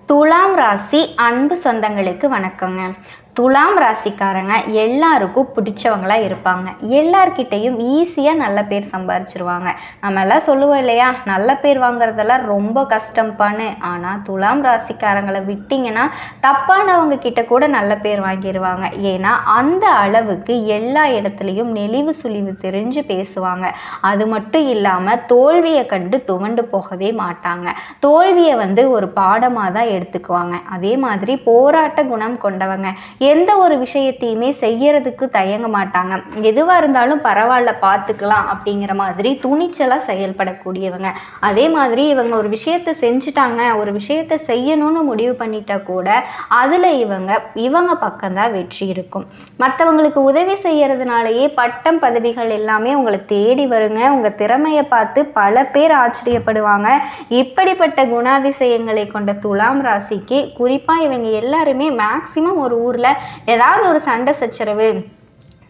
துலாம் ராசி அன்பு சொந்தங்களுக்கு வணக்கங்க. துலாம் ராசிக்காரங்க எல்லாருக்கும் பிடிச்சவங்களாக இருப்பாங்க. எல்லார்கிட்டையும் ஈஸியாக நல்ல பேர் சம்பாரிச்சிருவாங்க. நம்ம எல்லாம் சொல்லுவோம் இல்லையா, நல்ல பேர் வாங்குறதெல்லாம் ரொம்ப கஷ்டம்பான்னு. ஆனால் துலாம் ராசிக்காரங்களை விட்டிங்கன்னா தப்பானவங்க கிட்ட கூட நல்ல பேர் வாங்கிடுவாங்க. ஏன்னா அந்த அளவுக்கு எல்லா இடத்துலையும் நெளிவு சுழிவு தெரிஞ்சு பேசுவாங்க. அது மட்டும் இல்லாமல் தோல்வியை கண்டு துவண்டு போகவே மாட்டாங்க. தோல்வியை ஒரு பாடமாக தான் எடுத்துக்குவாங்க. அதே மாதிரி போராட்ட குணம் கொண்டவங்க. எந்த ஒரு விஷயத்தையுமே செய்யறதுக்கு தயங்க மாட்டாங்க. எதுவாக இருந்தாலும் பரவாயில்ல பார்த்துக்கலாம் அப்படிங்கிற மாதிரி துணிச்சலாக செயல்படக்கூடியவங்க. அதே மாதிரி இவங்க ஒரு விஷயத்தை செஞ்சுட்டாங்க, ஒரு விஷயத்தை செய்யணும்னு முடிவு பண்ணிட்டா கூட அதில் இவங்க பக்கம்தான் வெற்றி இருக்கும். மற்றவங்களுக்கு உதவி செய்யறதுனாலேயே பட்டம் பதவிகள் எல்லாமே உங்களை தேடி வருங்க. உங்கள் திறமையை பார்த்து பல பேர் ஆச்சரியப்படுவாங்க. இப்படிப்பட்ட குணாதிசயங்களை கொண்ட துலாம் ராசிக்கு குறிப்பாக இவங்க எல்லாருமே மேக்சிமம் ஒரு ஊரில் ஏதாவது ஒரு சண்டை சச்சரவு,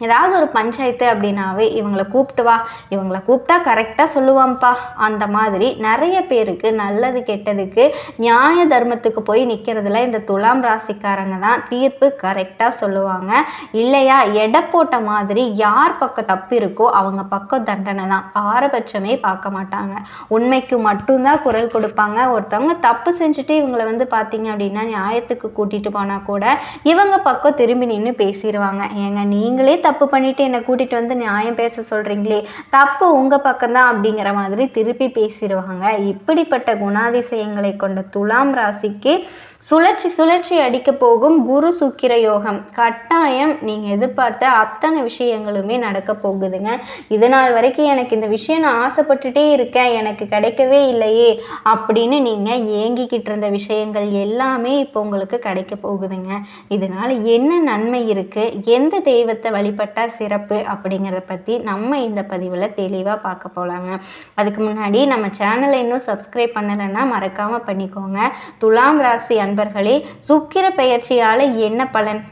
ஏதாவது ஒரு பஞ்சாயத்து அப்படின்னாவே இவங்களை கூப்பிட்டு வா, இவங்களை கூப்பிட்டா கரெக்டாக சொல்லுவான்ப்பா. அந்த மாதிரி நிறைய பேருக்கு நல்லது கெட்டதுக்கு நியாய தர்மத்துக்கு போய் நிற்கிறதுல இந்த துலாம் ராசிக்காரங்க தான் தீர்ப்பு கரெக்டாக சொல்லுவாங்க. இல்லையா எடை போட்ட மாதிரி யார் பக்கம் தப்பு இருக்கோ அவங்க பக்கம் தண்டனை தான். பாரபட்சமே பார்க்க மாட்டாங்க. உண்மைக்கு மட்டும்தான் குரல் கொடுப்பாங்க. ஒருத்தவங்க தப்பு செஞ்சுட்டு இவங்களை பார்த்தீங்க அப்படின்னா நியாயத்துக்கு கூட்டிகிட்டு போனால் கூட இவங்க பக்கம் திரும்பி நின்று பேசிடுவாங்க. ஏங்க நீங்களே தப்பு பண்ணிட்டு என்னை கூட்டிட்டு நியாயம் பேச சொல்றீங்களே, தப்பு உங்க பக்கம்தான் அப்படிங்கிற மாதிரி திருப்பி பேசிடுவாங்க. இப்படிப்பட்ட குணாதிசயங்களை கொண்ட துலாம் ராசிக்கு சுழற்சி அடிக்க போகும் குரு சுக்கிர யோகம் கட்டாயம் நீங்க எதிர்பார்த்த அத்தனை விஷயங்களுமே நடக்க போகுதுங்க. இது நாள் வரைக்கும் எனக்கு இந்த விஷயம் நான் ஆசைப்பட்டுட்டே இருக்கேன், எனக்கு கிடைக்கவே இல்லையே அப்படின்னு நீங்க ஏங்கிக்கிட்டு இருந்த விஷயங்கள் எல்லாமே இப்போ உங்களுக்கு கிடைக்க போகுதுங்க. இதனால என்ன நன்மை இருக்கு, எந்த தெய்வத்தை வழிபட்டா சிறப்பு அப்படிங்கிறத பற்றி நம்ம இந்த பதிவில் தெளிவாக பார்க்க போகலாங்க. அதுக்கு முன்னாடி நம்ம சேனலை இன்னும் சப்ஸ்கிரைப் பண்ணலைன்னா மறக்காமல் பண்ணிக்கோங்க. துலாம் ராசி அன்பர்களே, சுக்கிர பெயர்ச்சியால் என்ன பலன்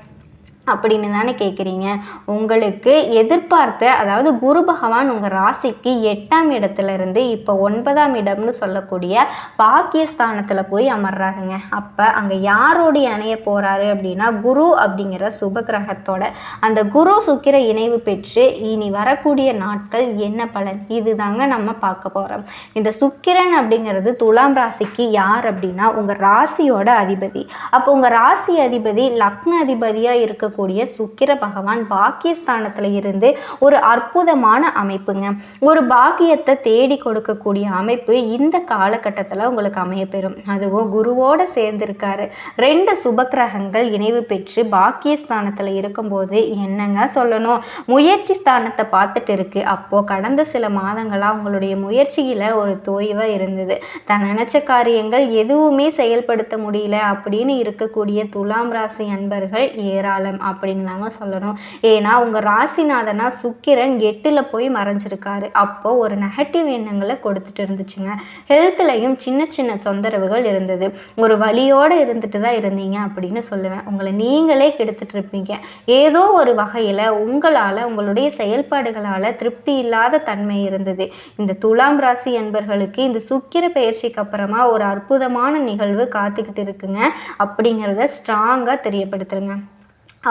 அப்படின்னு தானே கேட்குறீங்க. உங்களுக்கு எதிர்பார்த்த, அதாவது குரு பகவான் உங்கள் ராசிக்கு 8ஆம் இடத்துல இருந்து இப்போ 9ஆம் இடம்னு சொல்லக்கூடிய பாக்கியஸ்தானத்தில் போய் அமர்றாருங்க. அப்போ அங்கே யாரோடைய இணைய போகிறாரு அப்படின்னா குரு அப்படிங்கிற சுப கிரகத்தோட. அந்த குரு சுக்கிர இணைவு பெற்று இனி வரக்கூடிய நாட்கள் என்ன பலன், இதுதாங்க நம்ம பார்க்க போகிறோம். இந்த சுக்கிரன் அப்படிங்கிறது துலாம் ராசிக்கு யார் அப்படின்னா உங்கள் ராசியோட அதிபதி. அப்போ உங்கள் ராசி அதிபதி லக்ன அதிபதியாக இருக்க கூடிய சுக்கிர பகவான் பாக்கியஸ்தானத்துல இருந்து ஒரு அற்புதமான அமைப்புங்க. ஒரு பாக்கியத்தை தேடி கொடுக்கக்கூடிய அமைப்பு இந்த காலகட்டத்தில் உங்களுக்கு அமையப்பெறும். அதுவும் குருவோட சேர்ந்திருக்காரு. 2 சுபக்கிரகங்கள் இணைவு பெற்று பாக்கியஸ்தானத்துல இருக்கும்போது என்னங்க சொல்லணும், முயற்சி ஸ்தானத்தை பார்த்துட்டு இருக்கு. அப்போ கடந்த சில மாதங்களா உங்களுடைய முயற்சியில ஒரு தோய்வா இருந்தது. தான் நினைச்ச காரியங்கள் எதுவுமே செயல்படுத்த முடியல அப்படின்னு இருக்கக்கூடிய துலாம் ராசி அன்பர்கள் ஏராளம் அப்படின்னு தாங்க சொல்லணும். ஏன்னா உங்க ராசிநாதனா சுக்கிரன் 8ல் போய் மறைஞ்சிருக்காரு. அப்போ ஒரு நெகட்டிவ் எண்ணங்களை கொடுத்துட்டு இருந்துச்சுங்க. ஹெல்த்லையும் சின்ன தொந்தரவுகள் இருந்தது. ஒரு வலியோடு இருந்துட்டு தான் இருந்தீங்க அப்படின்னு சொல்லுவேன். உங்களை நீங்களே கெடுத்துட்டு இருப்பீங்க. ஏதோ ஒரு வகையில் உங்களால், உங்களுடைய செயல்பாடுகளால் திருப்தி இல்லாத தன்மை இருந்தது. இந்த துலாம் ராசி என்பர்களுக்கு இந்த சுக்கிர பயிற்சிக்கு அப்புறமா ஒரு அற்புதமான நிகழ்வு காத்துக்கிட்டு இருக்குங்க அப்படிங்கிறத ஸ்ட்ராங்காக தெரியப்படுத்துருங்க.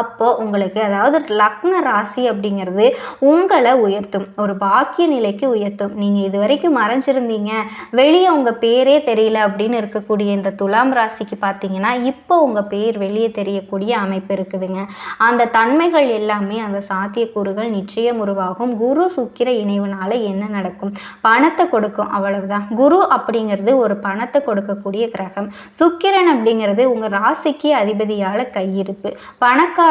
அப்போது உங்களுக்கு, அதாவது லக்ன ராசி அப்படிங்கிறது உங்களை உயர்த்தும், ஒரு பாக்கிய நிலைக்கு உயர்த்தும். நீங்கள் இது வரைக்கும் மறைஞ்சிருந்தீங்க, வெளியே உங்கள் பேரே தெரியல அப்படின்னு இருக்கக்கூடிய இந்த துலாம் ராசிக்கு பார்த்தீங்கன்னா இப்போ உங்கள் பேர் வெளியே தெரியக்கூடிய அமைப்பு இருக்குதுங்க. அந்த தன்மைகள் எல்லாமே, அந்த சாத்தியக்கூறுகள் நிச்சயம் உருவாகும். குரு சுக்கிர இணைவுனால என்ன நடக்கும், பணத்தை கொடுக்கும், அவ்வளவுதான். குரு அப்படிங்கிறது ஒரு பணத்தை கொடுக்கக்கூடிய கிரகம். சுக்கிரன் அப்படிங்கிறது உங்கள் ராசிக்கு அதிபதியால் கையிருப்பு, பணக்காரகன்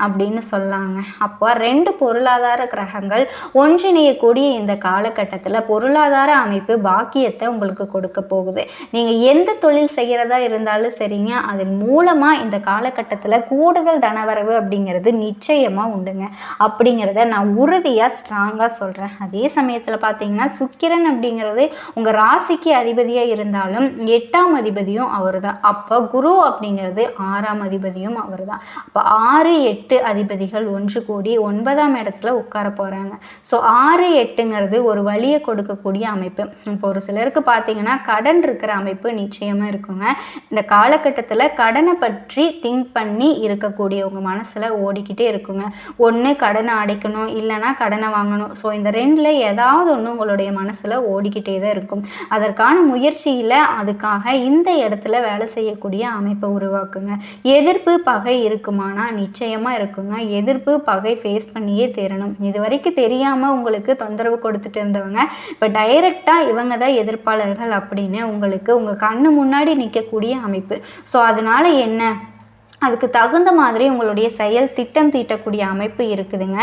அப்படின்னு சொல்லாங்க. அப்போ 2 பொருளாதார கிரகங்கள் ஒன்றிணையக்கூடிய இந்த காலகட்டத்தில் பொருளாதார அமைப்பு பாக்கியத்தை உங்களுக்கு கொடுக்க போகுது. நீங்கள் எந்த தொழில் செய்கிறதா இருந்தாலும் சரிங்க, அதன் மூலமாக இந்த காலகட்டத்தில் கூடுதல் தனவரவு அப்படிங்கிறது நிச்சயமாக உண்டுங்க. அப்படிங்கிறத நான் உறுதியாக ஸ்ட்ராங்காக சொல்கிறேன். அதே சமயத்தில் பார்த்தீங்கன்னா சுக்கிரன் அப்படிங்கிறது உங்கள் ராசிக்கு அதிபதியாக இருந்தாலும் 8ஆம் அதிபதியும் அவர் தான். அப்போ குரு அப்படிங்கிறது 6ஆம் அதிபதியும் அவர் தான். அப்போ 6 6, 8 அதிபதிகள் ஒன்று கூடி 9ஆம் இடத்துல உட்கார போகிறாங்க. ஸோ 6, 8ங்கிறது ஒரு வழியை கொடுக்கக்கூடிய அமைப்பு. இப்போ ஒரு சிலருக்கு பார்த்தீங்கன்னா கடன் இருக்கிற அமைப்பு நிச்சயமாக இருக்குங்க. இந்த காலகட்டத்தில் கடனை பற்றி திங்க் பண்ணி இருக்கக்கூடிய உங்கள் மனசில் ஓடிக்கிட்டே இருக்குங்க. ஒன்று கடனை அடைக்கணும், இல்லைனா கடனை வாங்கணும். ஸோ இந்த ரெண்டில் ஏதாவது ஒன்று உங்களுடைய மனசில் ஓடிக்கிட்டே தான் இருக்கும். அதற்கான முயற்சியில் அதுக்காக இந்த இடத்துல வேலை செய்யக்கூடிய அமைப்பை உருவாக்குங்க. எதிர்ப்பு பகை இருக்குமானா நிச்சயமாக இருக்குங்க. எதிர்ப்பு பகை ஃபேஸ் பண்ணியே தீரணும். இது வரைக்கும் தெரியாமல் உங்களுக்கு தொந்தரவு கொடுத்துட்டு இருந்தவங்க இப்போ டைரெக்டாக இவங்க தான் எதிர்ப்பாளர்கள் அப்படின்னு உங்களுக்கு உங்கள் கண்ணு முன்னாடி நிற்கக்கூடிய அமைப்பு. ஸோ அதனால் என்ன, அதுக்கு தகுந்த மாதிரி உங்களுடைய செயல் திட்டம் தீட்டக்கூடிய அமைப்பு இருக்குதுங்க.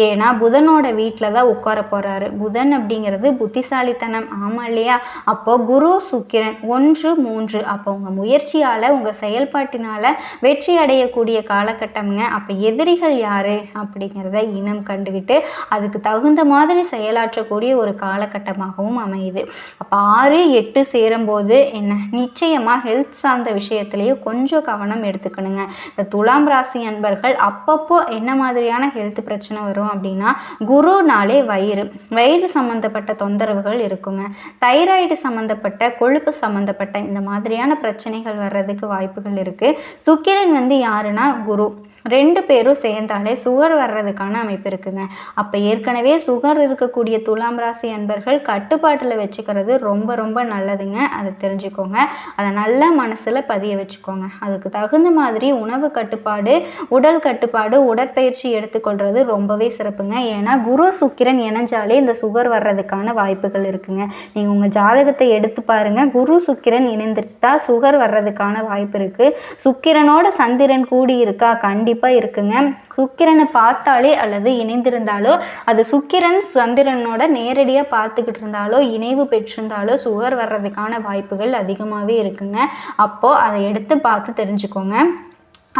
ஏன்னா புதனோட வீட்டில் தான் உட்கார போகிறாரு. புதன் அப்படிங்கிறது புத்திசாலித்தனம், ஆமாம் இல்லையா? அப்போது குரு சுக்கிரன் 1, 3 அப்போ உங்கள் முயற்சியால் உங்கள் செயல்பாட்டினால் வெற்றி அடையக்கூடிய காலகட்டம்ங்க. அப்போ எதிரிகள் யார் அப்படிங்கிறத இனம் கண்டுக்கிட்டு அதுக்கு தகுந்த மாதிரி செயலாற்றக்கூடிய ஒரு காலகட்டமாகவும் அமையுது. அப்போ 6, 8 சேரும்போது என்ன, நிச்சயமாக ஹெல்த் சார்ந்த விஷயத்துலேயும் கொஞ்சம் கவனம் எடுத்துக்கணுங்க. இந்த துலாம் ராசி அன்பர்கள் அப்பப்போ என்ன மாதிரியான ஹெல்த் பிரச்சனை வரும் அப்படின்னா, குருனாலே வயிறு சம்மந்தப்பட்ட தொந்தரவுகள் இருக்குங்க. தைராய்டு சம்மந்தப்பட்ட, கொழுப்பு சம்மந்தப்பட்ட இந்த மாதிரியான பிரச்சனைகள் வர்றதுக்கு வாய்ப்புகள் இருக்குது. சுக்கிரன் யாருன்னா குரு, 2 பேரும் சேர்ந்தாலே சுகர் வர்றதுக்கான அமைப்பு இருக்குங்க. அப்போ ஏற்கனவே சுகர் இருக்கக்கூடிய துலாம் ராசி அன்பர்கள் கட்டுப்பாட்டில் வச்சுக்கிறது ரொம்ப ரொம்ப நல்லதுங்க. அதை தெரிஞ்சுக்கோங்க. அதை நல்லா மனசில் பதிய வச்சுக்கோங்க. அதுக்கு தகுந்த மாதிரி உணவு கட்டுப்பாடு, உடல் கட்டுப்பாடு, உடற்பயிற்சி எடுத்துக்கொள்வது ரொம்பவே சிறப்புங்க. ஏன்னா குரு சுக்கிரன் இணைஞ்சாலே இந்த சுகர் வர்றதுக்கான வாய்ப்புகள் இருக்குங்க. நீங்கள் உங்கள் ஜாதகத்தை எடுத்து பாருங்கள். குரு சுக்கிரன் இணைந்துட்டா சுகர் வர்றதுக்கான வாய்ப்பு இருக்குது. சுக்கிரனோட சந்திரன் கூடி இருக்கா, கண்டிப்பாக இருக்குங்க. சுக்கிரனை பார்த்தாலே அல்லது இணைந்திருந்தாலோ, அது சுக்கிரன் சந்திரனோட நேரடியாக பார்த்துக்கிட்டு இருந்தாலோ, இணைவு பெற்றிருந்தாலோ சுகர் வர்றதுக்கான வாய்ப்புகள் அதிகமாகவே இருக்குங்க. அப்போது அதை எடுத்து பார்த்து தெரிஞ்சுக்கோங்க.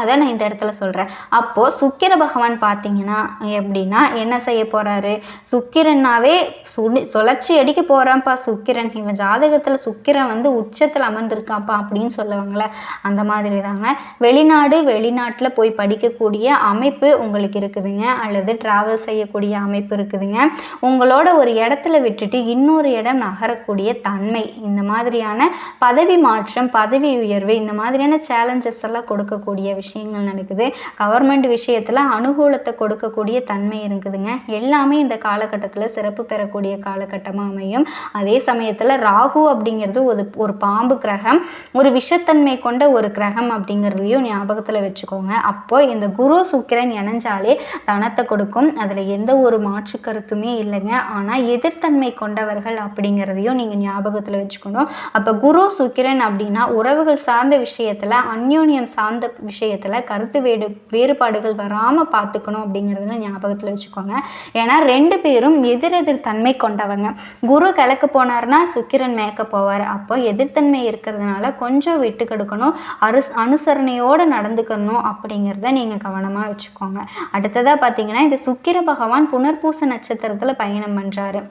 அதை நான் இந்த இடத்துல சொல்கிறேன். அப்போது சுக்கிர பகவான் பார்த்தீங்கன்னா எப்படின்னா என்ன செய்ய போகிறாரு, சுக்கிரனாவே சுழற்சி அடிக்க போகிறான்ப்பா சுக்கிரன், இவன் ஜாதகத்தில் சுக்கிரன் உச்சத்தில் அமர்ந்திருக்காப்பா அப்படின்னு சொல்லுவாங்களே, அந்த மாதிரி தாங்க. வெளிநாட்டில் போய் படிக்கக்கூடிய அமைப்பு உங்களுக்கு இருக்குதுங்க, அல்லது ட்ராவல் செய்யக்கூடிய அமைப்பு இருக்குதுங்க. உங்களோட ஒரு இடத்துல விட்டுட்டு இன்னொரு இடம் நகரக்கூடிய தன்மை, இந்த மாதிரியான பதவி மாற்றம், பதவி உயர்வு, இந்த மாதிரியான சேலஞ்சஸ் எல்லாம் கொடுக்கக்கூடிய விஷயங்கள் நடக்குது. கவர்மெண்ட் விஷயத்தில் அனுகூலத்தை கொடுக்கக்கூடிய தன்மை இருக்குதுங்க. எல்லாமே இந்த காலகட்டத்தில் சிறப்பு பெறக்கூடிய காலகட்டமாக அமையும். அதே சமயத்தில் ராகு அப்படிங்கிறது ஒரு பாம்பு கிரகம், ஒரு விஷத்தன்மை கொண்ட ஒரு கிரகம் அப்படிங்கிறதையும் ஞாபகத்தில் வச்சுக்கோங்க. அப்போது இந்த குரு சுக்கிரன் இணைஞ்சாலே தனத்தை கொடுக்கும். அதில் எந்த ஒரு மாற்று கருத்துமே இல்லைங்க. ஆனால் எதிர்த்தன்மை கொண்டவர்கள் அப்படிங்கிறதையும் நீங்கள் ஞாபகத்தில் வச்சுக்கணும். அப்போ குரு சுக்கிரன் அப்படின்னா உறவுகள் சார்ந்த விஷயத்தில், அந்யோன்யம் சார்ந்த விஷயத்தில் கருத்து வேறுபாடுகள் வராமல் பார்த்துக்கணும் அப்படிங்கிறத ஞாபகத்தில் வச்சுக்கோங்க. ஏன்னா 2 பேரும் எதிரெதிர் தன்மை கொண்டவங்க. குரு கிழக்கு போனார்னா சுக்கிரன் மேற்க போவார். அப்போ எதிர்த்தன்மை இருக்கிறதுனால கொஞ்சம் விட்டு கொடுக்கணும், அனுசரணையோடு நடந்துக்கணும் அப்படிங்கிறத நீங்கள் கவனமாக வச்சுக்கோங்க. அடுத்ததாக பார்த்தீங்கன்னா, இந்த சுக்கிர பகவான் புனர்பூச நட்சத்திரத்தில் பயணம் பண்ணுறாரு.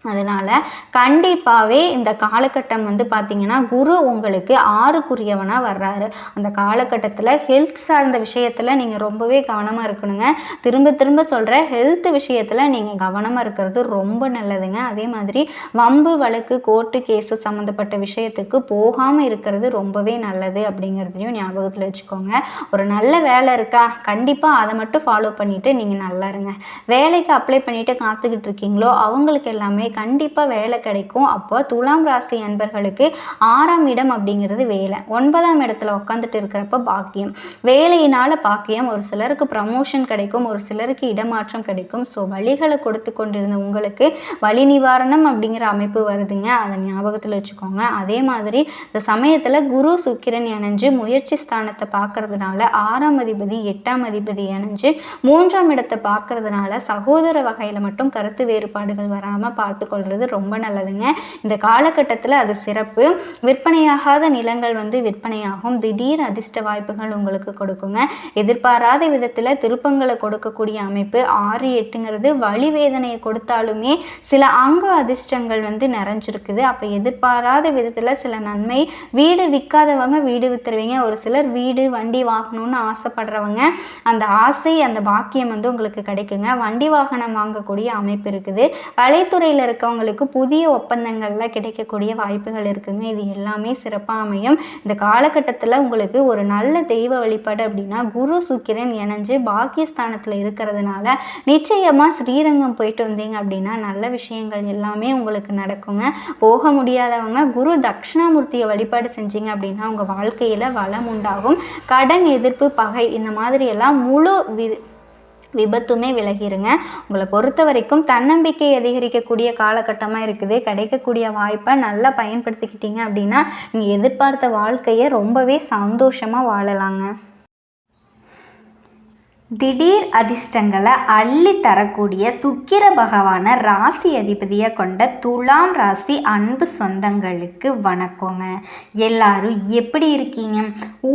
அதனால் கண்டிப்பாகவே இந்த காலகட்டம் பார்த்திங்கன்னா குரு உங்களுக்கு 6க்குரியவனாக வர்றாரு. அந்த காலகட்டத்தில் ஹெல்த் சார்ந்த விஷயத்தில் நீங்கள் ரொம்பவே கவனமாக இருக்கணுங்க. திரும்ப திரும்ப சொல்கிற ஹெல்த் விஷயத்தில் நீங்கள் கவனமாக இருக்கிறது ரொம்ப நல்லதுங்க. அதே மாதிரி வம்பு வழக்கு, கோர்ட்டு கேஸு சம்மந்தப்பட்ட விஷயத்துக்கு போகாமல் இருக்கிறது ரொம்பவே நல்லது அப்படிங்கிறதையும் ஞாபகத்தில் வச்சுக்கோங்க. ஒரு நல்ல வேலை இருக்கா, கண்டிப்பாக அதை மட்டும் ஃபாலோ பண்ணிவிட்டு நீங்கள் நல்லா இருங்க. வேலைக்கு அப்ளை பண்ணிவிட்டு காத்துக்கிட்டு இருக்கீங்களோ அவங்களுக்கு எல்லாமே கண்டிப்பாக வேலை கிடைக்கும். அப்போ துலாம் ராசி அன்பர்களுக்கு 6ஆம் இடம் அப்படிங்கிறது வேலை, 9ஆம் இடத்துல உட்காந்துட்டு இருக்கிறப்ப பாக்கியம், வேலையினால் பாக்கியம். ஒரு சிலருக்கு ப்ரமோஷன் கிடைக்கும், ஒரு சிலருக்கு இடமாற்றம் கிடைக்கும். ஸோ வழிகளை கொடுத்து கொண்டிருந்த உங்களுக்கு வழி நிவாரணம் அப்படிங்கிற அமைப்பு வருதுங்க. அதை ஞாபகத்தில் வச்சுக்கோங்க. அதே மாதிரி இந்த சமயத்தில் குரு சுக்கிரன் இணைஞ்சு முயற்சி ஸ்தானத்தை பார்க்கறதுனால 6ஆம் அதிபதி 8ஆம் அதிபதி இணைஞ்சு 3ஆம் இடத்தை பார்க்கறதுனால சகோதர வகையில் மட்டும் கருத்து வேறுபாடுகள் வராமல் பார்த்து பார்த்துக்கொள்வது ரொம்ப நல்லதுங்க. இந்த காலகட்டத்தில் அது சிறப்பு. விற்பனையாகாத நிலங்கள் விற்பனையாகும். திடீர் அதிர்ஷ்ட வாய்ப்புகள் உங்களுக்கு கொடுக்குங்க. எதிர்பாராத விதத்தில் திருப்பங்களை கொடுக்கக்கூடிய அமைப்பு. 6, 8ங்கிறது வலி வேதனையை கொடுத்தாலுமே சில அங்க அதிர்ஷ்டங்கள் நிறைஞ்சிருக்குது. அப்போ எதிர்பாராத விதத்தில் சில நன்மை. வீடு விற்காதவங்க வீடு விற்றுருவீங்க. ஒரு சிலர் வீடு வண்டி வாங்கணும்னு ஆசைப்படுறவங்க அந்த ஆசை அந்த பாக்கியம் உங்களுக்கு கிடைக்குங்க. வண்டி வாகனம் வாங்கக்கூடிய அமைப்பு இருக்குது. கலைத்துறையில் இருக்கவங்களுக்கு புதிய ஒப்பந்தங்கள்ல கிடைக்கக்கூடிய வாய்ப்புகள் இருக்குங்க. இது எல்லாமே சிறப்பாக அமையும். இந்த காலகட்டத்தில் உங்களுக்கு ஒரு நல்ல தெய்வ வழிபாடு அப்படின்னா குரு சுக்கிரன் இணைஞ்சு பாக்கியஸ்தானத்தில் இருக்கிறதுனால நிச்சயமாக ஸ்ரீரங்கம் போயிட்டு வந்தீங்க அப்படின்னா நல்ல விஷயங்கள் எல்லாமே உங்களுக்கு நடக்குங்க. போக முடியாதவங்க குரு தட்சிணாமூர்த்தியை வழிபாடு செஞ்சீங்க அப்படின்னா உங்கள் வாழ்க்கையில் வளம் உண்டாகும். கடன் எதிர்ப்பு பகை இந்த மாதிரி எல்லாம் முழு விபத்துமே விலகிருங்க. உங்களை பொறுத்த வரைக்கும் தன்னம்பிக்கை அதிகரிக்கக்கூடிய காலகட்டமாக இருக்குது. கிடைக்கக்கூடிய வாய்ப்பை நல்லா பயன்படுத்திக்கிட்டீங்க அப்படின்னா நீங்கள் எதிர்பார்த்த வாழ்க்கையை ரொம்பவே சந்தோஷமாக வாழலாங்க. திடீர் அதிர்ஷ்டங்களை அள்ளி தரக்கூடிய சுக்கிர பகவான ராசி அதிபதியை கொண்ட துலாம் ராசி அன்பு சொந்தங்களுக்கு வணக்கங்க. எல்லாரும் எப்படி இருக்கீங்க?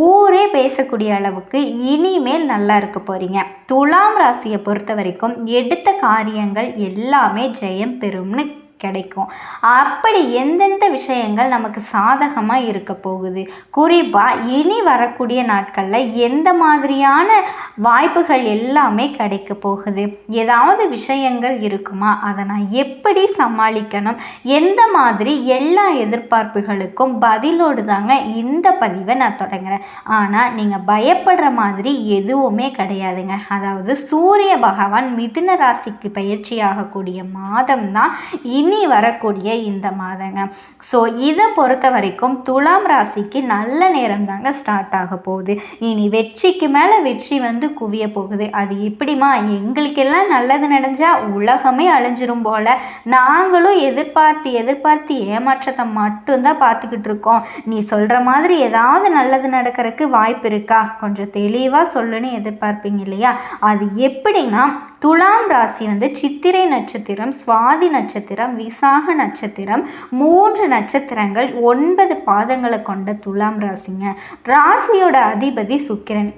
ஊரே பேசக்கூடிய அளவுக்கு இனிமேல் நல்லா இருக்க போறீங்க. துலாம் ராசியை பொறுத்த வரைக்கும் எடுத்த காரியங்கள் எல்லாமே ஜெயம் பெறும்னு கிடைக்கும். அப்படி எந்தெந்த விஷயங்கள் நமக்கு சாதகமாக இருக்க போகுது, குறிப்பாக இனி வரக்கூடிய நாட்களில் எந்த மாதிரியான வாய்ப்புகள் எல்லாமே கிடைக்க போகுது, ஏதாவது விஷயங்கள் இருக்குமா, அதை நான் எப்படி சமாளிக்கணும், எந்த மாதிரி எல்லா எதிர்பார்ப்புகளுக்கும் பதிலோடு தாங்க இந்த பதிவை நான் தொடங்குறேன். ஆனால் நீங்கள் பயப்படுற மாதிரி எதுவுமே கிடையாதுங்க. அதாவது சூரிய பகவான் மிதுன ராசிக்கு பயிற்சி ஆகக்கூடிய மாதம் தான் இனி வரக்கூடிய இந்த மாதங்க. ஸோ இதை பொறுத்த வரைக்கும் துலாம் ராசிக்கு நல்ல நேரம் தாங்க ஸ்டார்ட் ஆக போகுது. இனி வெற்றிக்கு மேலே வெற்றி குவிய போகுது. அது எப்படிமா, எங்களுக்கெல்லாம் நல்லது நடந்தா உலகமே அழிஞ்சிரும் போல, நாங்களும் எதிர்பார்த்து ஏமாற்றத்தை மட்டும்தான் பார்த்துக்கிட்டு இருக்கோம். நீ சொல்கிற மாதிரி ஏதாவது நல்லது நடக்கிறதுக்கு வாய்ப்பு இருக்கா, கொஞ்சம் தெளிவாக சொல்லுன்னு எதிர்பார்ப்பீங்க இல்லையா? அது எப்படின்னா, துலாம் ராசி சித்திரை நட்சத்திரம், சுவாதி நட்சத்திரம், விசாக நட்சத்திரம், 3 நட்சத்திரங்கள், 9 பாதங்களை கொண்ட துலாம் ராசிங்க. ராசியோட அதிபதி சுக்கிரன்.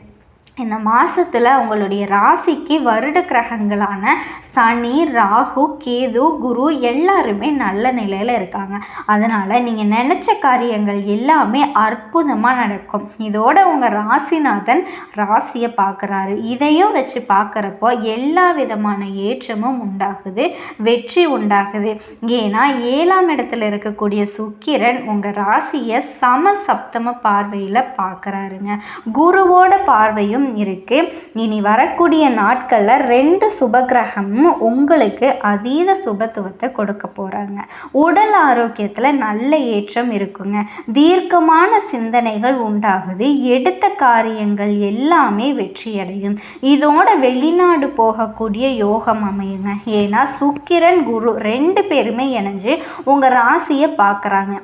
இந்த மாதத்தில் உங்களுடைய ராசிக்கு வருட கிரகங்களான சனி, ராகு, கேது, குரு எல்லாருமே நல்ல நிலையில் இருக்காங்க. அதனால் நீங்கள் நினச்ச காரியங்கள் எல்லாமே அற்புதமாக நடக்கும். இதோட உங்கள் ராசிநாதன் ராசியை பார்க்குறாரு. இதையும் வச்சு பார்க்குறப்போ எல்லா விதமான ஏற்றமும் உண்டாகுது, வெற்றி உண்டாகுது. ஏன்னா 7ஆம் இடத்துல இருக்கக்கூடிய சுக்கிரன் உங்கள் ராசியை சமசப்தம பார்வையில் பார்க்குறாருங்க. குருவோட பார்வையும் இருக்கு. இனி வரக்கூடிய நாட்களில் 2 சுபகிரகமும் உங்களுக்கு அதீத சுபத்துவத்தை கொடுக்க போறாங்க. உடல் ஆரோக்கியத்தில் நல்ல ஏற்றம் இருக்குங்க. தீர்க்கமான சிந்தனைகள் உண்டாகுது. எடுத்த காரியங்கள் எல்லாமே வெற்றியடையும். இதோட வெளிநாடு போகக்கூடிய யோகம் அமையுங்க. ஏன்னா சுக்கிரன் குரு 2 பேருமே இணைஞ்சு உங்கள் ராசியை பார்க்குறாங்க.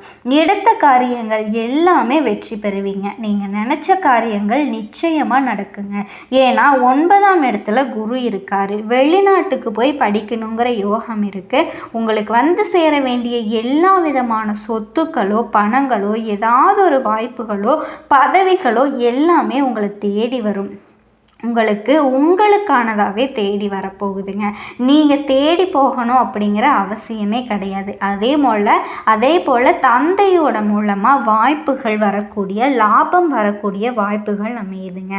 எடுத்த காரியங்கள் எல்லாமே வெற்றி பெறுவீங்க. நீங்கள் நினச்ச காரியங்கள் நிச்சயமாக நடக்குங்க. ஏன்னா 9ஆம் இடத்துல குரு இருக்காரு. வெளிநாட்டுக்கு போய் படிக்கணுங்கிற யோகம் இருக்கு. உங்களுக்கு சேர வேண்டிய எல்லா விதமான சொத்துக்களோ, பணங்களோ, ஏதாவது ஒரு வாய்ப்புகளோ, பதவிகளோ எல்லாமே உங்களை தேடி வரும். உங்களுக்கானதாகவே தேடி வரப்போகுதுங்க. நீங்கள் தேடி போகணும் அப்படிங்கிற அவசியமே கிடையாது. அதே போல் தந்தையோட மூலமாக வாய்ப்புகள் வரக்கூடிய, லாபம் வரக்கூடிய வாய்ப்புகள் அமையுதுங்க.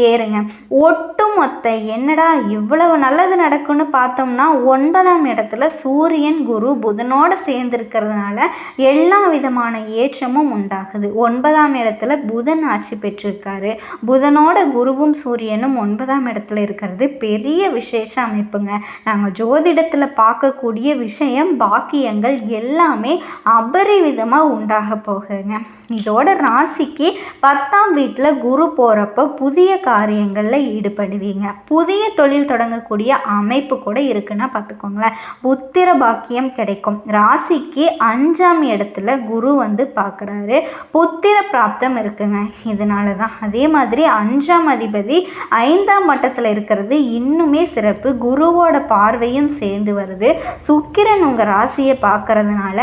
ஏறுங்க. ஒட்டுமொத்த என்னடா இவ்வளவு நல்லது நடக்கும்னு பார்த்தோம்னா 9ஆம் இடத்துல சூரியன் குரு புதனோடு சேர்ந்திருக்கிறதுனால எல்லா விதமான ஏற்றமும் உண்டாகுது. 9ஆம் இடத்துல புதன் ஆட்சி பெற்றிருக்காரு. புதனோட குருவும் சூரியனும் 9ஆம் இடத்துல இருக்கிறது பெரிய விசேஷ அமைப்புங்க. நாங்கள் ஜோதிடத்தில் பார்க்கக்கூடிய விஷயம், பாக்கியங்கள் எல்லாமே அபரிவிதமாக உண்டாக போகுங்க. இதோட ராசிக்கு 10ஆம் வீட்டில் குரு போகிறப்போ புதிய காரியங்களில் ஈடுபடுவீங்க. புதிய தொழில் தொடங்கக்கூடிய அமைப்பு கூட இருக்குன்னா பார்த்துக்கோங்களேன். புத்திர பாக்கியம் கிடைக்கும். ராசிக்கு 5ஆம் இடத்துல குரு பார்க்குறாரு. புத்திர பிராப்தம் இருக்குங்க. இதனால தான். அதே மாதிரி 5ஆம் அதிபதி 5ஆம் மட்டத்தில் இருக்கிறது இன்னுமே சிறப்பு. குருவோட பார்வையும் சேர்ந்து வருது. சுக்கிரன் உங்கள் ராசியை பார்க்கறதுனால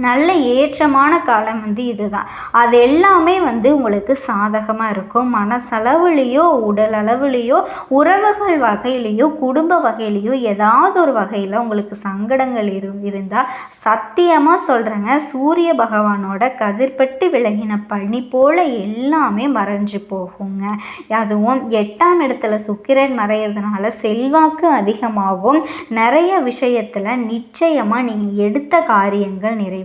நல்ல ஏற்றமான காலம் இதுதான். அது எல்லாமே உங்களுக்கு சாதகமாக இருக்கும். மனசளவுலேயோ உடல் அளவுலேயோ உறவுகள் வகையிலையோ குடும்ப வகையிலையோ ஏதாவது ஒரு வகையில் உங்களுக்கு சங்கடங்கள் இருந்தால் சத்தியமாக சொல்கிறேங்க, சூரிய பகவானோட கதிர்பட்டு விலகின பனி போல் எல்லாமே மறைஞ்சு போகுங்க. அதுவும் 8ஆம் இடத்துல சுக்கிரன் மறையிறதுனால செல்வாக்கு அதிகமாகும். நிறைய விஷயத்தில் நிச்சயமாக நீங்கள் எடுத்த காரியங்கள் நிறைவேறும்.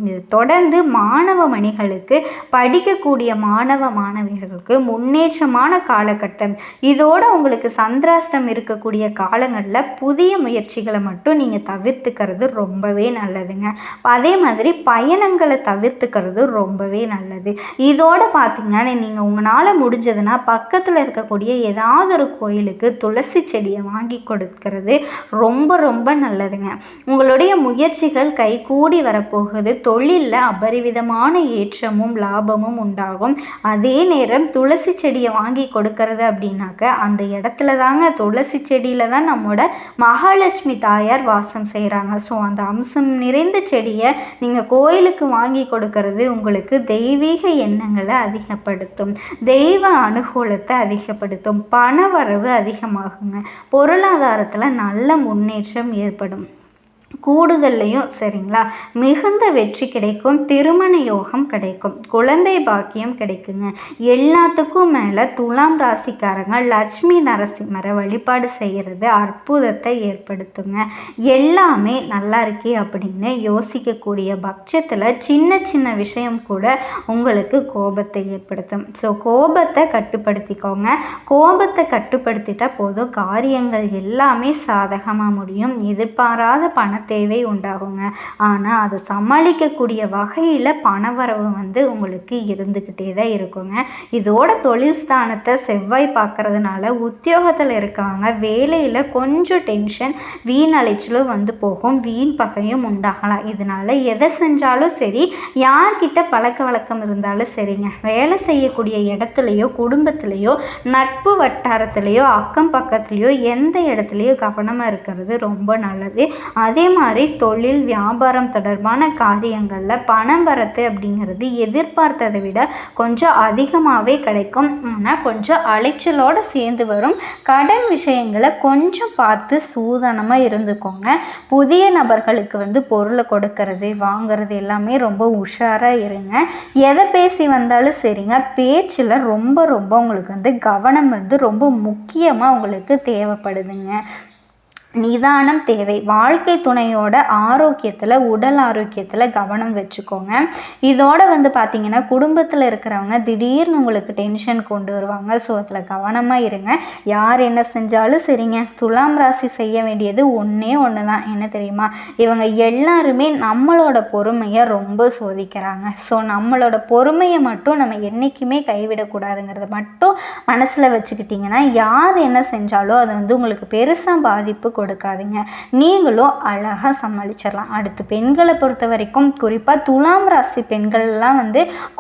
இது தொடர்ந்து மாணவ மணிகளுக்கு, படிக்கக்கூடிய மாணவ மாணவிகளுக்கு முன்னேற்றமான காலகட்டம். இதோட உங்களுக்கு சந்திராஷ்டம் இருக்கக்கூடிய காலங்களில் புதிய முயற்சிகளை மட்டும் நீங்கள் தவிர்த்துக்கிறது ரொம்பவே நல்லதுங்க. அதே மாதிரி பயணங்களை தவிர்த்துக்கிறது ரொம்பவே நல்லது. இதோட பார்த்தீங்கன்னா நீங்கள் உங்களால் முடிஞ்சதுன்னா பக்கத்தில் இருக்கக்கூடிய ஏதாவது ஒரு கோயிலுக்கு துளசி செடியை வாங்கி கொடுக்கறது ரொம்ப ரொம்ப நல்லதுங்க. உங்களுடைய முயற்சிகள் கைகூடி வரப்போகுது. தொழிலில் அபரிவிதமான ஏற்றமும் லாபமும் உண்டாகும். அதே நேரம் துளசி செடியை வாங்கி கொடுக்கறது அப்படின்னாக்க அந்த இடத்துல தாங்க, துளசி செடியில் தான் நம்மளோட மகாலட்சுமி தாயார் வாசம் செய்கிறாங்க. ஸோ அந்த அம்சம் நிறைந்த செடியை நீங்கள் கோயிலுக்கு வாங்கி கொடுக்கறது உங்களுக்கு தெய்வீக எண்ணங்களை அதிகப்படுத்தும், தெய்வ அனுகூலத்தை அதிகப்படுத்தும், பண வரவு அதிகமாகுங்க, பொருளாதாரத்தில் நல்ல முன்னேற்றம் ஏற்படும். கூடுதல்லையும் சரிங்களா, மிகுந்த வெற்றி கிடைக்கும். திருமண யோகம் கிடைக்கும். குழந்தை பாக்கியம் கிடைக்குங்க. எல்லாத்துக்கும் மேலே துலாம் ராசிக்காரங்க லட்சுமி நரசிம்மரை வழிபாடு செய்கிறது அற்புதத்தை ஏற்படுத்துங்க. எல்லாமே நல்லா இருக்கே அப்படின்னு யோசிக்கக்கூடிய பட்சத்தில் சின்ன சின்ன விஷயம் கூட உங்களுக்கு கோபத்தை ஏற்படுத்தும். ஸோ கோபத்தை கட்டுப்படுத்திக்கோங்க. கோபத்தை கட்டுப்படுத்திட்டா போதும், காரியங்கள் எல்லாமே சாதகமாக முடியும். எதிர்பாராத பண தேவை உண்டாகுங்க. ஆனால் அதை சமாளிக்கக்கூடிய வகையில் பணவரவு உங்களுக்கு இருந்துக்கிட்டே தான் இருக்குங்க. இதோட தொழில் ஸ்தானத்தை செவ்வாய் பார்க்கறதுனால உத்தியோகத்தில் இருக்கவங்க வேலையில் கொஞ்சம் டென்ஷன், வீண் அலைச்சலும் போகும், வீண் பகையும் உண்டாகலாம். இதனால எதை செஞ்சாலும் சரி, யார்கிட்ட பழக்க வழக்கம் இருந்தாலும் சரிங்க, வேலை செய்யக்கூடிய இடத்துலையோ குடும்பத்திலையோ நட்பு வட்டாரத்திலையோ அக்கம் பக்கத்துலேயோ எந்த இடத்துலையோ கவனமாக இருக்கிறது ரொம்ப நல்லது. அதே மாதிரி தொழில் வியாபாரம் தொடர்பான காரியங்களில் பணம் வரத்து அப்படிங்கிறது எதிர்பார்த்ததை விட கொஞ்சம் அதிகமாகவே கிடைக்கும். ஆனால் கொஞ்சம் அலைச்சலோடு சேர்ந்து வரும். கடன் விஷயங்களை கொஞ்சம் பார்த்து சூதானமாக இருந்துக்கோங்க. புதிய நபர்களுக்கு பொருளை கொடுக்கறது வாங்கிறது எல்லாமே ரொம்ப உஷாராக இருங்க. எதை பேசி வந்தாலும் சரிங்க, பேச்சில் ரொம்ப ரொம்ப உங்களுக்கு கவனம் ரொம்ப முக்கியமாக உங்களுக்கு தேவைப்படுதுங்க. நிதானம் தேவை. வாழ்க்கை துணையோட ஆரோக்கியத்தில், உடல் ஆரோக்கியத்தில் கவனம் வச்சுக்கோங்க. இதோட பார்த்திங்கன்னா குடும்பத்தில் இருக்கிறவங்க திடீர்னு உங்களுக்கு டென்ஷன் கொண்டு வருவாங்க. ஸோ அதில் கவனமாக இருங்க. யார் என்ன செஞ்சாலும் சரிங்க, துலாம் ராசி செய்ய வேண்டியது ஒன்றே ஒன்று தான். என்ன தெரியுமா, இவங்க எல்லாருமே நம்மளோட பொறுமையை ரொம்ப சோதிக்கிறாங்க. ஸோ நம்மளோட பொறுமையை மட்டும் நம்ம என்றைக்குமே கைவிடக்கூடாதுங்கிறத மட்டும் மனசில் வச்சுக்கிட்டிங்கன்னா யார் என்ன செஞ்சாலும் அது உங்களுக்கு பெருசாக பாதிப்பு கொடுக்காதீங்க. நீங்களும் அழகாக சமாளிச்சிடலாம். அடுத்து பெண்களை பொறுத்த வரைக்கும் குறிப்பாக துலாம் ராசி பெண்கள்லாம்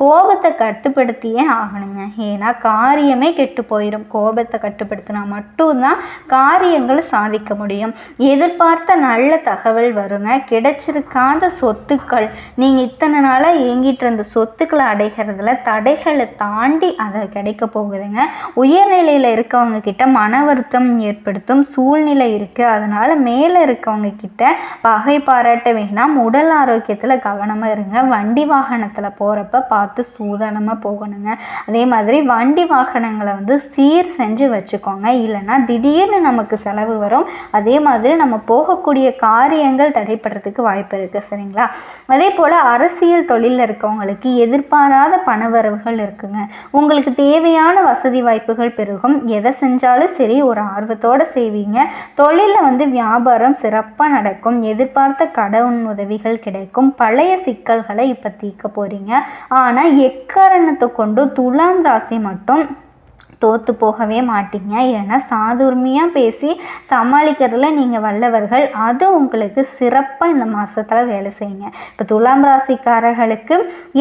கோபத்தை கட்டுப்படுத்தியே ஆகணுங்க. ஏன்னா காரியமே கெட்டு போயிடும். கோபத்தை கட்டுப்படுத்தினா மட்டும்தான் காரியங்களை சாதிக்க முடியும். எதிர்பார்த்த நல்ல தகவல் வருங்க. கிடைச்சிருக்காத சொத்துக்கள், நீங்கள் இத்தனை நாளாக இயங்கிட்டு இருந்த சொத்துக்களை அடைகிறதுல தடைகளை தாண்டி அதை கிடைக்க போகுதுங்க. உயர்நிலையில் இருக்கவங்க கிட்ட மன வருத்தம் ஏற்படுத்தும் சூழ்நிலை இருக்குது. அதனால் மேலே இருக்கவங்க கிட்ட பகை பாராட்ட வேணாம். உடல் ஆரோக்கியத்தில் கவனமாக இருங்க. வண்டி வாகனத்தில் போகிறப்ப பார்த்து சூதானமாக போகணுங்க. அதே மாதிரி வண்டி வாகனங்களை சீர் செஞ்சு வச்சுக்கோங்க. இல்லைன்னா திடீர்னு நமக்கு செலவு வரும். அதே மாதிரி நம்ம போகக்கூடிய காரியங்கள் தடைப்படுறதுக்கு வாய்ப்பு இருக்குது. சரிங்களா? அதே போல் அரசியல் தொழிலில் இருக்கவங்களுக்கு எதிர்பாராத பணவரவுகள் இருக்குங்க. உங்களுக்கு தேவையான வசதி வாய்ப்புகள் பெருகும். எதை செஞ்சாலும் சரி ஒரு ஆர்வத்தோடு செய்வீங்க. தொழிலில் வியாபாரம் சிறப்பாக நடக்கும். எதிர்பார்த்த கடன் உதவிகள் கிடைக்கும். பழைய சிக்கல்களை இப்போ தீர்க்க போகிறீங்க. ஆனால் எக்காரணத்தை கொண்டு துலாம் ராசி மட்டும் தோற்று போகவே மாட்டீங்க. ஏன்னா சாதுர்மையாக பேசி சமாளிக்கிறதுல நீங்கள் வல்லவர்கள். அது உங்களுக்கு சிறப்பாக இந்த மாதத்தில் வேலை செய்யுங்க. இப்போ துலாம் ராசிக்காரர்களுக்கு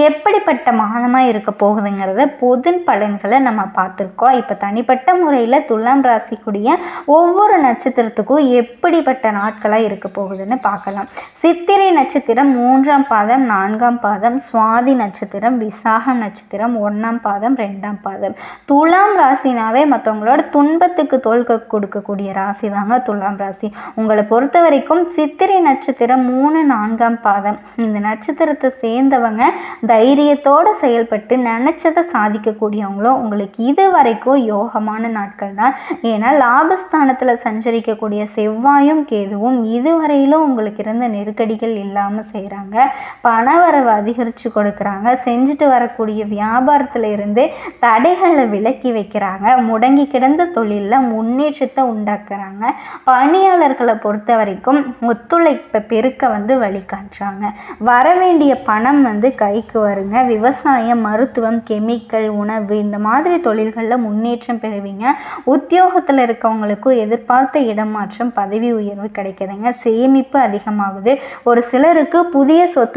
எப்படிப்பட்ட மாதமாக இருக்க போகுதுங்கிறத பொது பலன்களை நம்ம பார்த்துருக்கோம். இப்போ தனிப்பட்ட முறையில் துலாம் ராசிக்குரிய ஒவ்வொரு நட்சத்திரத்துக்கும் எப்படிப்பட்ட நாட்களாக இருக்க போகுதுன்னு பார்க்கலாம். சித்திரை நட்சத்திரம் 3ஆம் பாதம் 4ஆம் பாதம், சுவாதி நட்சத்திரம், விசாகம் நட்சத்திரம் 1ஆம் பாதம் 2ஆம் பாதம். துலாம் ராசினாவே மற்றவங்களோட துன்பத்துக்கு தோல் கொடுக்கக்கூடிய ராசி தாங்க துலாம் ராசி. உங்களை பொறுத்த வரைக்கும் சித்திரை நட்சத்திரம் 3, 4ஆம் பாதம் இந்த நட்சத்திரத்தை சேர்ந்தவங்க தைரியத்தோடு செயல்பட்டு நினச்சதை சாதிக்கக்கூடியவங்களும் உங்களுக்கு இது வரைக்கும் யோகமான நாட்கள் தான். ஏன்னா லாபஸ்தானத்தில் சஞ்சரிக்கக்கூடிய செவ்வாயும் கேதுவும் இதுவரையிலும் உங்களுக்கு இருந்த நெருக்கடிகள் இல்லாமல் செய்கிறாங்க. பணவரவு அதிகரித்து கொடுக்குறாங்க. செஞ்சுட்டு வரக்கூடிய வியாபாரத்தில் இருந்து தடைகளை விலக்கி வைக்கிறாங்க. முடங்கி கிடந்த தொழிலில் முன்னேற்றத்தை உண்டாக்குறாங்க. பணியாளர்களை பொறுத்த வரைக்கும் ஒத்துழைப்பை பெருக்க வழி காட்டுறாங்க. வரவேண்டிய பணம் கைக்கு வருங்க. விவசாயம், மருத்துவம், கெமிக்கல், உணவு இந்த மாதிரி தொழில்களில் முன்னேற்றம் பெறுவீங்க. உத்தியோகத்தில் இருக்கவங்களுக்கும் எதிர்பார்த்த இடமாற்றம், பதவி உயர்வு கிடைக்குதுங்க. சேமிப்பு அதிகமாகுது. ஒரு சிலருக்கு புதிய சொத்து